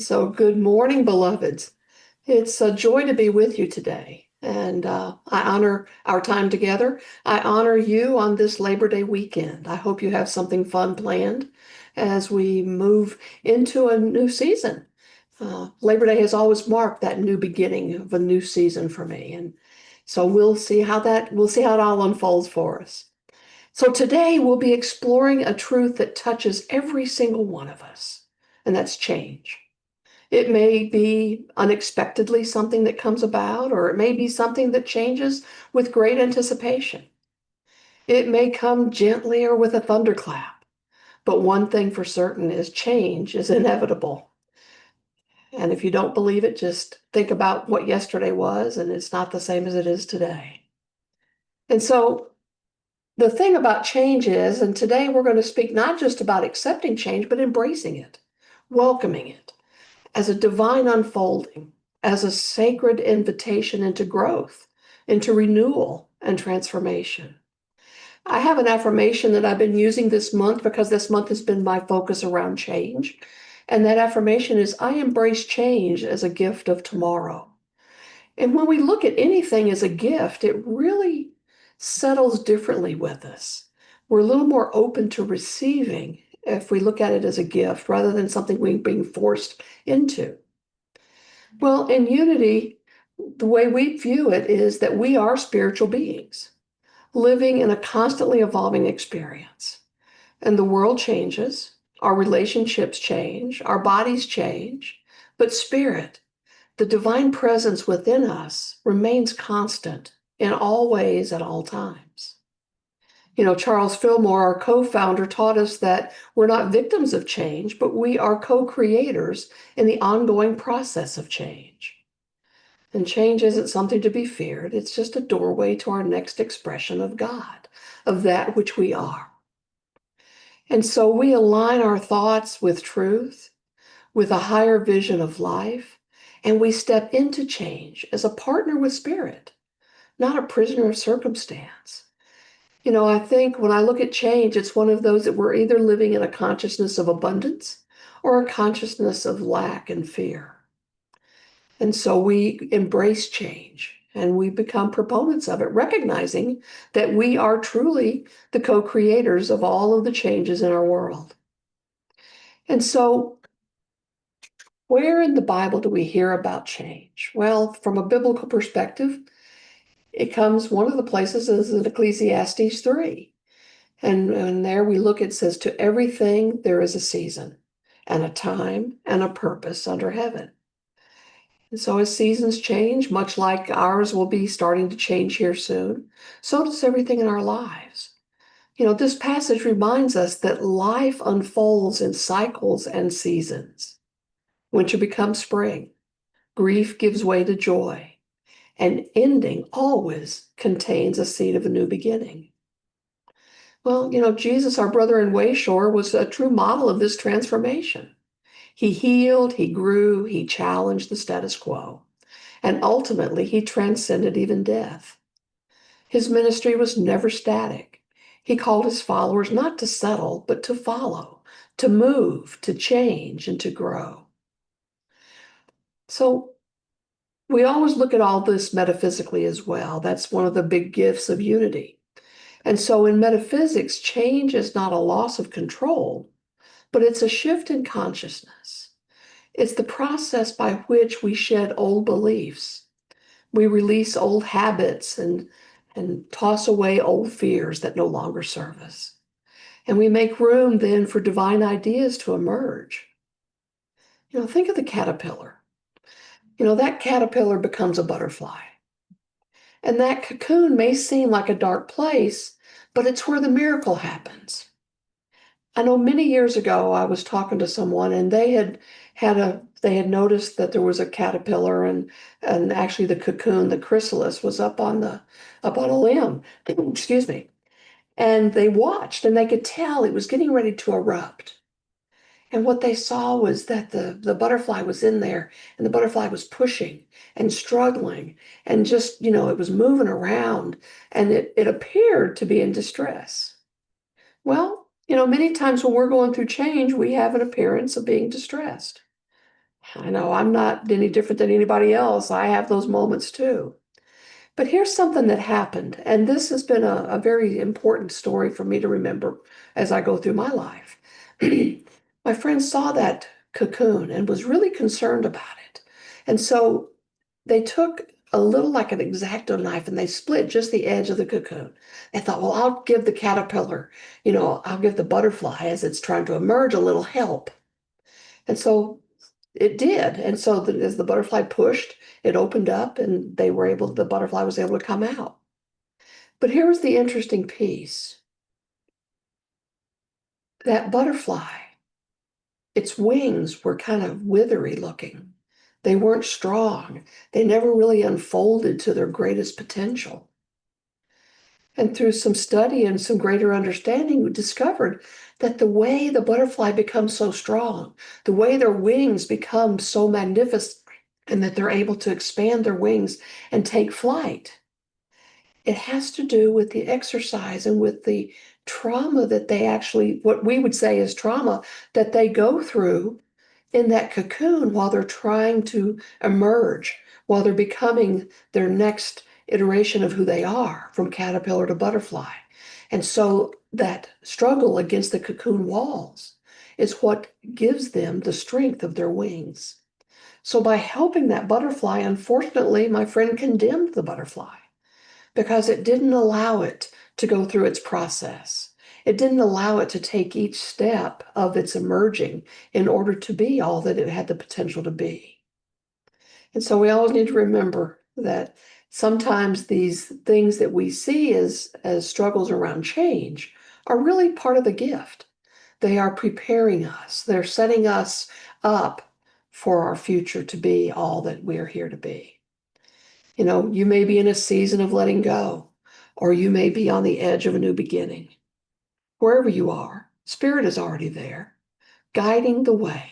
So, good morning, beloveds. It's a joy to be with you today, and I honor our time together. I honor you on this Labor Day weekend. I hope you have something fun planned as we move into a new season. Labor Day has always marked that new beginning of a new season for me, and so we'll see how it all unfolds for us. So today we'll be exploring a truth that touches every single one of us, and that's change. It may be unexpectedly something that comes about, or it may be something that changes with great anticipation. It may come gently or with a thunderclap, but one thing for certain is change is inevitable. And if you don't believe it, just think about what yesterday was, and it's not the same as it is today. And so the thing about change is, and today we're going to speak not just about accepting change, but embracing it, welcoming it as a divine unfolding, as a sacred invitation into growth, into renewal and transformation. I have an affirmation that I've been using this month because this month has been my focus around change. And that affirmation is I embrace change as a gift of tomorrow. And when we look at anything as a gift, it really settles differently with us. We're a little more open to receiving if we look at it as a gift rather than something we're being forced into. Well, in unity, the way we view it is that we are spiritual beings living in a constantly evolving experience. And the world changes, our relationships change, our bodies change, but spirit, the divine presence within us, remains constant in all ways at all times. Charles Fillmore, our co-founder, taught us that we're not victims of change, but we are co-creators in the ongoing process of change. And change isn't something to be feared. It's just a doorway to our next expression of God, of that which we are. And so we align our thoughts with truth, with a higher vision of life, and we step into change as a partner with spirit, not a prisoner of circumstance. I think when I look at change, it's one of those that we're either living in a consciousness of abundance or a consciousness of lack and fear. And so we embrace change and we become proponents of it, recognizing that we are truly the co-creators of all of the changes in our world. And so, where in the Bible do we hear about change? Well, from a biblical perspective, it comes, one of the places is in Ecclesiastes 3. And there we look, it says, to everything there is a season and a time and a purpose under heaven. And so as seasons change, much like ours will be starting to change here soon, so does everything in our lives. This passage reminds us that life unfolds in cycles and seasons. Winter becomes spring, grief gives way to joy, and ending always contains a seed of a new beginning. Well, Jesus, our brother in Wayshore, was a true model of this transformation. He healed, he grew, he challenged the status quo. And ultimately, he transcended even death. His ministry was never static. He called his followers not to settle, but to follow, to move, to change, and to grow. So we always look at all this metaphysically as well. That's one of the big gifts of unity. And so in metaphysics, change is not a loss of control, but it's a shift in consciousness. It's the process by which we shed old beliefs. We release old habits and toss away old fears that no longer serve us. And we make room then for divine ideas to emerge. Think of the caterpillar. That caterpillar becomes a butterfly. And that cocoon may seem like a dark place, but it's where the miracle happens. I know many years ago I was talking to someone and they had noticed that there was a caterpillar and actually the cocoon, the chrysalis, was up on a limb. Excuse me. And they watched and they could tell it was getting ready to erupt. And what they saw was that the butterfly was in there and the butterfly was pushing and struggling and just, it was moving around and it appeared to be in distress. Well, many times when we're going through change, we have an appearance of being distressed. I know I'm not any different than anybody else. I have those moments too. But here's something that happened, and this has been a very important story for me to remember as I go through my life. My friend saw that cocoon and was really concerned about it. And so they took a little like an X-Acto knife and they split just the edge of the cocoon. They thought, well, I'll give the caterpillar, I'll give the butterfly as it's trying to emerge a little help. And so it did. And so as the butterfly pushed, it opened up and the butterfly was able to come out. But here was the interesting piece. That butterfly, its wings were kind of withery looking. They weren't strong. They never really unfolded to their greatest potential. And through some study and some greater understanding, we discovered that the way the butterfly becomes so strong, the way their wings become so magnificent, and that they're able to expand their wings and take flight, it has to do with the exercise and with the trauma that they actually, what we would say is trauma, that they go through in that cocoon while they're trying to emerge, while they're becoming their next iteration of who they are, from caterpillar to butterfly. And so that struggle against the cocoon walls is what gives them the strength of their wings. So by helping that butterfly, unfortunately, my friend condemned the butterfly because it didn't allow it to go through its process. It didn't allow it to take each step of its emerging in order to be all that it had the potential to be. And so we always need to remember that sometimes these things that we see as struggles around change are really part of the gift. They are preparing us. They're setting us up for our future to be all that we're here to be. You may be in a season of letting go, or you may be on the edge of a new beginning. Wherever you are, Spirit is already there, guiding the way,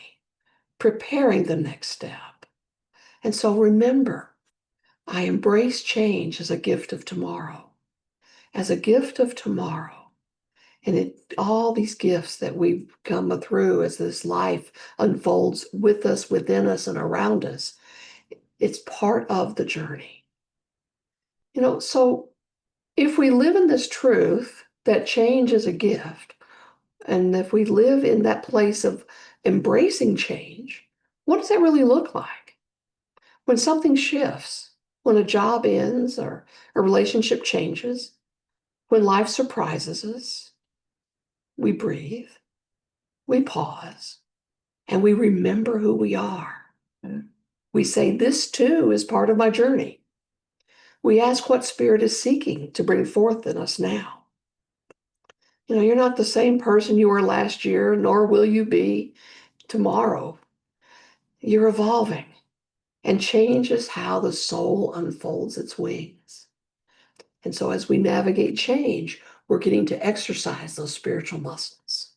preparing the next step. And so remember, I embrace change as a gift of tomorrow, as a gift of tomorrow. And all these gifts that we come through as this life unfolds with us, within us, and around us, it's part of the journey. So if we live in this truth that change is a gift, and if we live in that place of embracing change, what does that really look like? When something shifts, when a job ends or a relationship changes, when life surprises us, we breathe, we pause, and we remember who we are. We say, this too is part of my journey. We ask what Spirit is seeking to bring forth in us now. You're not the same person you were last year, nor will you be tomorrow. You're evolving, and change is how the soul unfolds its wings. And so as we navigate change, we're getting to exercise those spiritual muscles.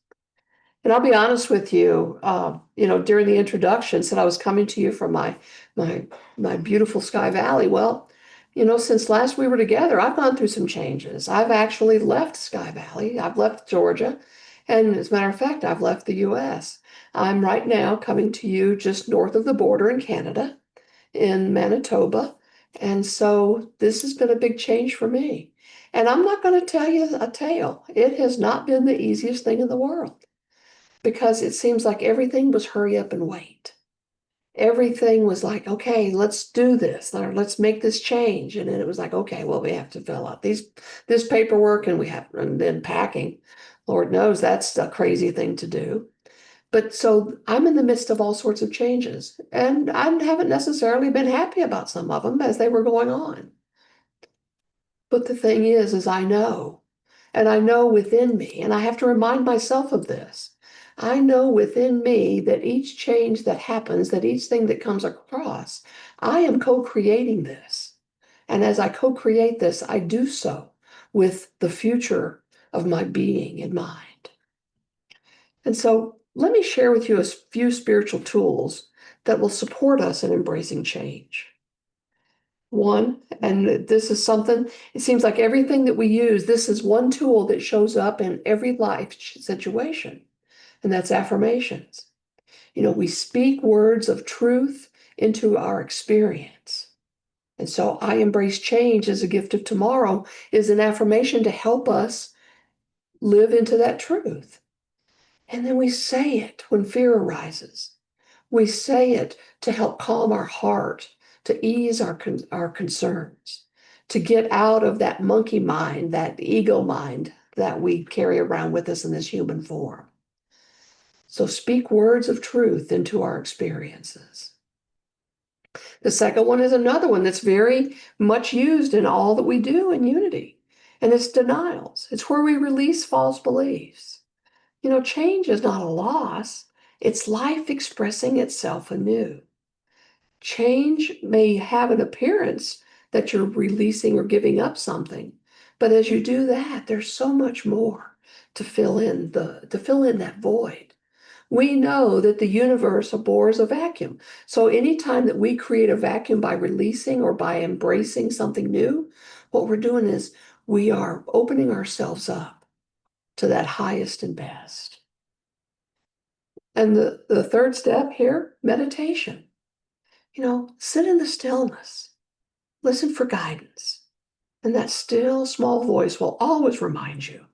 And I'll be honest with you, during the introduction, said I was coming to you from my beautiful Sky Valley. Well, since last we were together, I've gone through some changes. I've actually left Sky Valley. I've left Georgia. And as a matter of fact, I've left the US. I'm right now coming to you just north of the border in Canada, in Manitoba. And so this has been a big change for me. And I'm not going to tell you a tale. It has not been the easiest thing in the world, because it seems like everything was hurry up and wait. Everything was like, okay, let's do this, or let's make this change. And then it was like, okay, well, we have to fill out this paperwork, and then packing. Lord knows that's a crazy thing to do. But so I'm in the midst of all sorts of changes, and I haven't necessarily been happy about some of them as they were going on. But the thing is I know, and I know within me, and I have to remind myself of this. I know within me that each change that happens, that each thing that comes across, I am co-creating this. And as I co-create this, I do so with the future of my being in mind. And so let me share with you a few spiritual tools that will support us in embracing change. One, and this is something, it seems like everything that we use, this is one tool that shows up in every life situation, and that's affirmations. We speak words of truth into our experience. And so I embrace change as a gift of tomorrow is an affirmation to help us live into that truth. And then we say it when fear arises. We say it to help calm our heart, to ease our concerns, to get out of that monkey mind, that ego mind that we carry around with us in this human form. So speak words of truth into our experiences. The second one is another one that's very much used in all that we do in unity, and it's denials. It's where we release false beliefs. Change is not a loss. It's life expressing itself anew. Change may have an appearance that you're releasing or giving up something, but as you do that, there's so much more to fill in that void. We know that the universe abhors a vacuum. So anytime that we create a vacuum by releasing or by embracing something new, what we're doing is we are opening ourselves up to that highest and best. And the third step here, meditation. Sit in the stillness, listen for guidance. And that still small voice will always remind you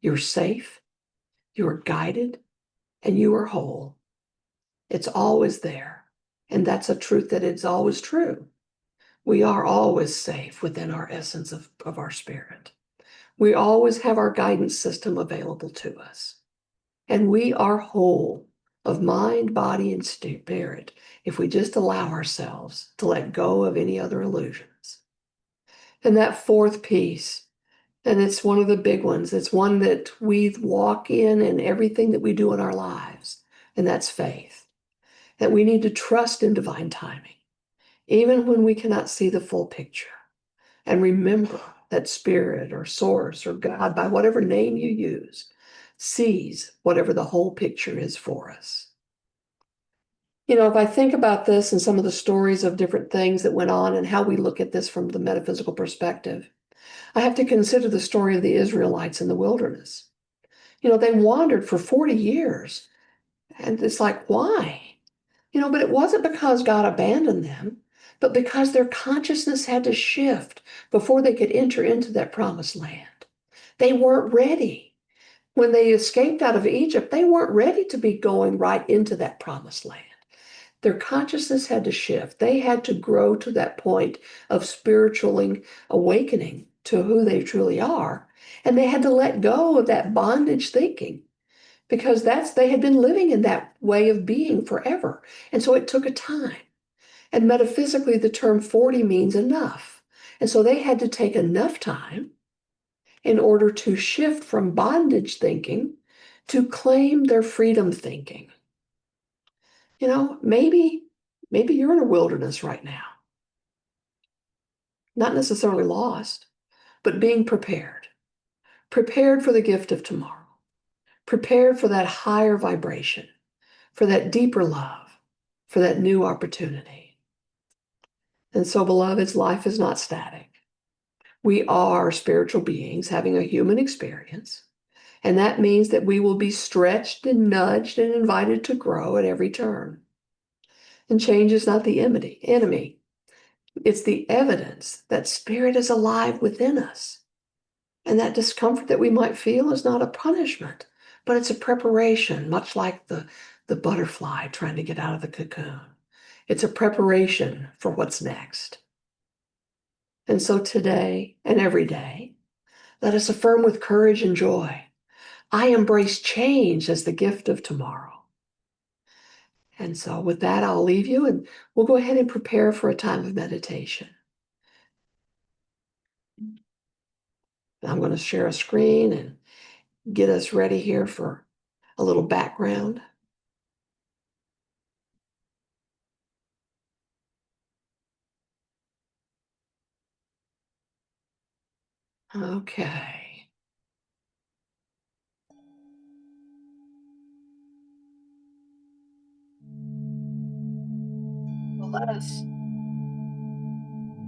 you're safe, you are guided, and you are whole. It's always there. And that's a truth that is always true. We are always safe within our essence of our spirit. We always have our guidance system available to us. And we are whole of mind, body, and spirit if we just allow ourselves to let go of any other illusions. And that fourth piece, and it's one of the big ones, it's one that we walk in everything that we do in our lives, and that's faith. That we need to trust in divine timing, even when we cannot see the full picture. And remember that spirit or source or God, by whatever name you use, sees whatever the whole picture is for us. If I think about this and some of the stories of different things that went on and how we look at this from the metaphysical perspective, I have to consider the story of the Israelites in the wilderness. They wandered for 40 years, and it's like, why? But it wasn't because God abandoned them, but because their consciousness had to shift before they could enter into that promised land. They weren't ready. When they escaped out of Egypt, they weren't ready to be going right into that promised land. Their consciousness had to shift. They had to grow to that point of spiritual awakening to who they truly are. And they had to let go of that bondage thinking, because they had been living in that way of being forever. And so it took a time. And metaphysically, the term 40 means enough. And so they had to take enough time in order to shift from bondage thinking to claim their freedom thinking. Maybe you're in a wilderness right now. Not necessarily lost, but being prepared. Prepared for the gift of tomorrow. Prepared for that higher vibration, for that deeper love, for that new opportunity. And so, beloveds, life is not static. We are spiritual beings having a human experience, and that means that we will be stretched and nudged and invited to grow at every turn. And change is not the enemy. It's the evidence that spirit is alive within us. And that discomfort that we might feel is not a punishment, but it's a preparation, much like the butterfly trying to get out of the cocoon. It's a preparation for what's next. And so today and every day, let us affirm with courage and joy, I embrace change as the gift of tomorrow. And so with that, I'll leave you, and we'll go ahead and prepare for a time of meditation. I'm going to share a screen and get us ready here for a little background. Okay. Well, let us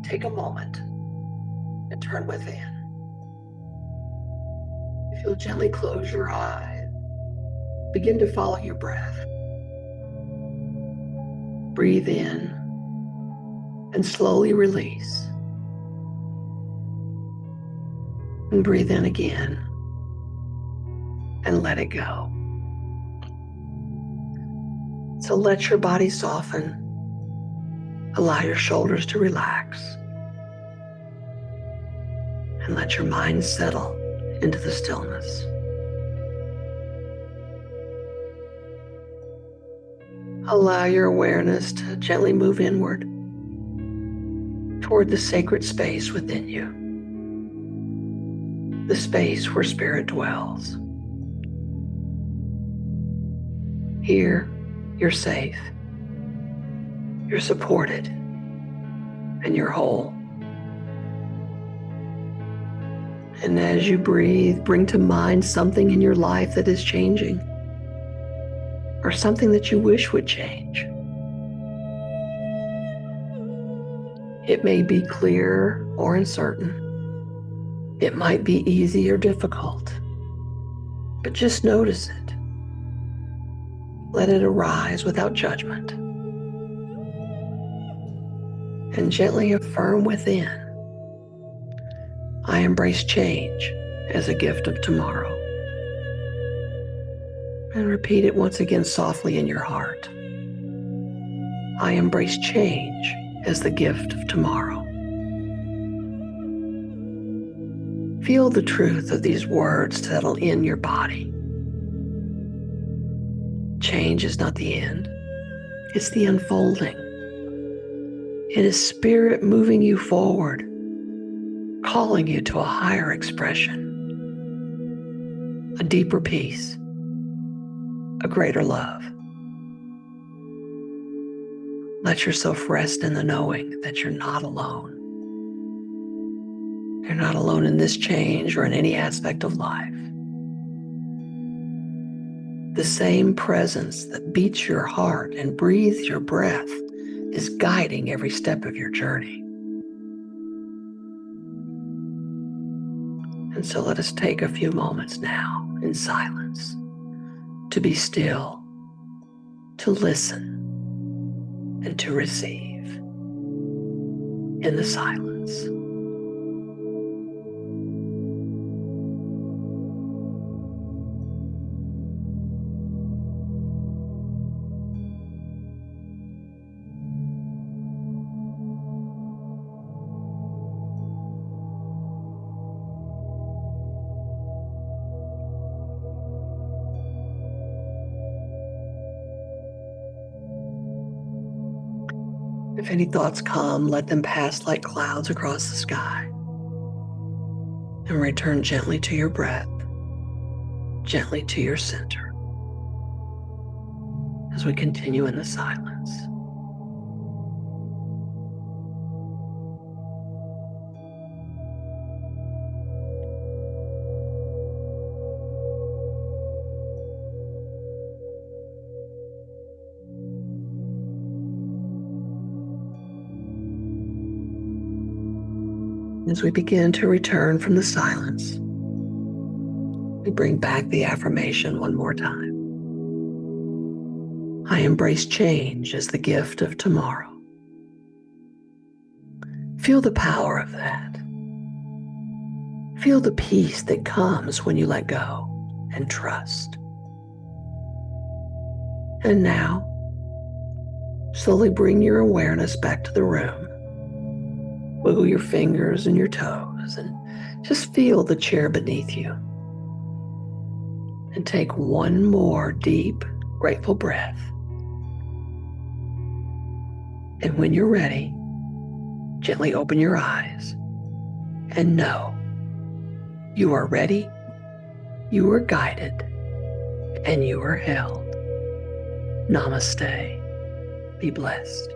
take a moment and turn within. If you'll gently close your eyes, begin to follow your breath. Breathe in and slowly release. And breathe in again and let it go. So let your body soften. Allow your shoulders to relax. And let your mind settle into the stillness. Allow your awareness to gently move inward toward the sacred space within you, the space where spirit dwells. Here, you're safe, you're supported, and you're whole. And as you breathe, bring to mind something in your life that is changing, or something that you wish would change. It may be clear or uncertain. It might be easy or difficult, but just notice it. Let it arise without judgment. And gently affirm within, I embrace change as a gift of tomorrow. And repeat it once again softly in your heart. I embrace change as the gift of tomorrow. Feel the truth of these words settle in your body. Change is not the end. It's the unfolding. It is spirit moving you forward, calling you to a higher expression, a deeper peace, a greater love. Let yourself rest in the knowing that you're not alone. You're not alone in this change or in any aspect of life. The same presence that beats your heart and breathes your breath is guiding every step of your journey. And so let us take a few moments now in silence to be still, to listen, and to receive in the silence. If any thoughts come, let them pass like clouds across the sky and return gently to your breath, gently to your center as we continue in the silence. As we begin to return from the silence, we bring back the affirmation one more time. I embrace change as the gift of tomorrow. Feel the power of that. Feel the peace that comes when you let go and trust. And now, slowly bring your awareness back to the room. Wiggle your fingers and your toes and just feel the chair beneath you. And take one more deep, grateful breath. And when you're ready, gently open your eyes and know you are ready, you are guided, and you are held. Namaste. Be blessed.